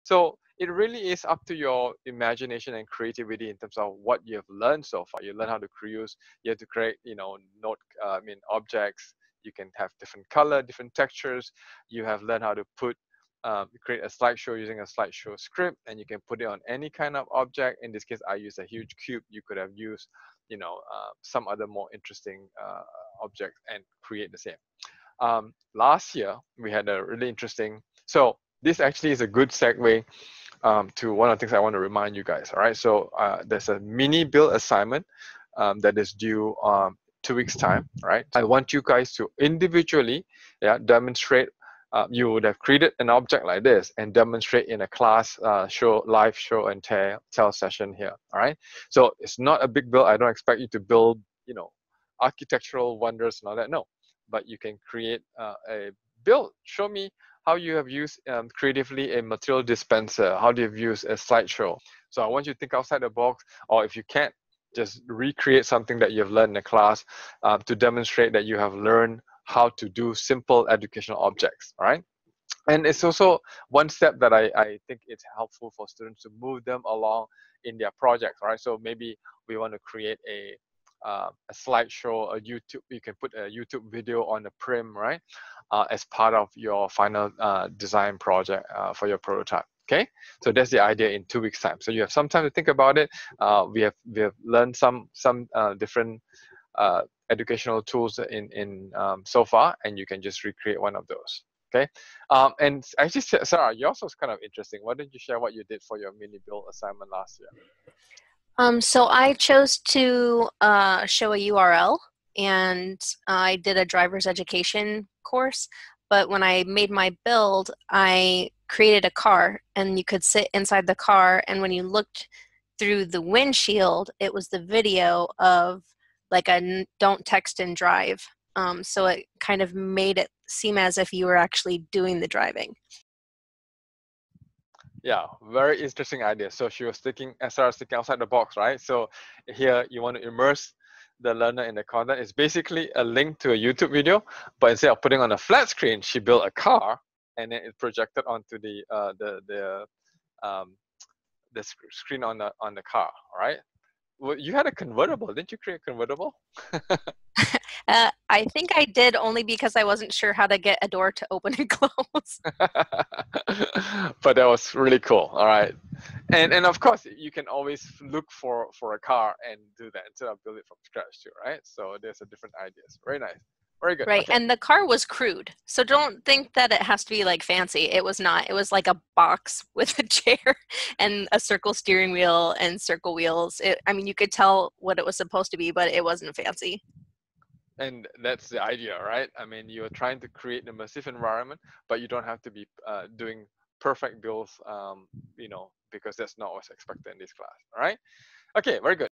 So it really is up to your imagination and creativity in terms of what you have learned so far. You learn how to create, you have to create, objects. You can have different color, different textures. You have learned how to create a slideshow using a slideshow script, and you can put it on any kind of object. In this case, I use a huge cube. You could have used, some other more interesting object and create the same. Last year, we had a really interesting, so this actually is a good segue to one of the things I want to remind you guys. All right, so there's a mini build assignment that is due 2 weeks time. Right, I want you guys to individually, demonstrate. You would have created an object like this and demonstrate in a class live show and tell session here. All right, so it's not a big build. I don't expect you to build, architectural wonders and all that. No, but you can create a build. Show me how you have used creatively a material dispenser. How do you use a slideshow? So I want you to think outside the box, or if you can't, just recreate something that you have learned in a class to demonstrate that you have learned how to do simple educational objects. All right. And it's also one step that I think it's helpful for students to move them along in their projects. All right. So maybe we want to create a slideshow, a YouTube. You can put a YouTube video on the prim, right, as part of your final design project for your prototype. Okay, so that's the idea in 2 weeks time. So you have some time to think about it. We have learned some different educational tools in so far, and you can just recreate one of those. Okay, and actually, Sarah, yours was kind of interesting. Why don't you share what you did for your mini build assignment last year? So I chose to show a URL, and I did a driver's education course. But when I made my build, I created a car, and you could sit inside the car, and when you looked through the windshield, it was the video of like a don't text and drive. So it kind of made it seem as if you were actually doing the driving. Yeah, very interesting idea. So she was thinking, Sarah was thinking outside the box, right? So here you want to immerse the learner in the content. It's basically a link to a YouTube video, but instead of putting on a flat screen, she built a car, and then it projected onto the screen on the car. All right. Well, you had a convertible, didn't you? Create a convertible? I think I did, only because I wasn't sure how to get a door to open and close. But that was really cool. All right, and of course you can always look for a car and do that instead of build it from scratch too, right? So there's a different ideas. Very nice. Very good. Right, okay. And the car was crude, so don't think that it has to be like fancy. It was not. It was like a box with a chair and a circle steering wheel and circle wheels. I mean, you could tell what it was supposed to be, but it wasn't fancy. And that's the idea, right? I mean, you're trying to create an immersive environment, but you don't have to be doing perfect builds, because that's not what's expected in this class. All right. Okay, very good.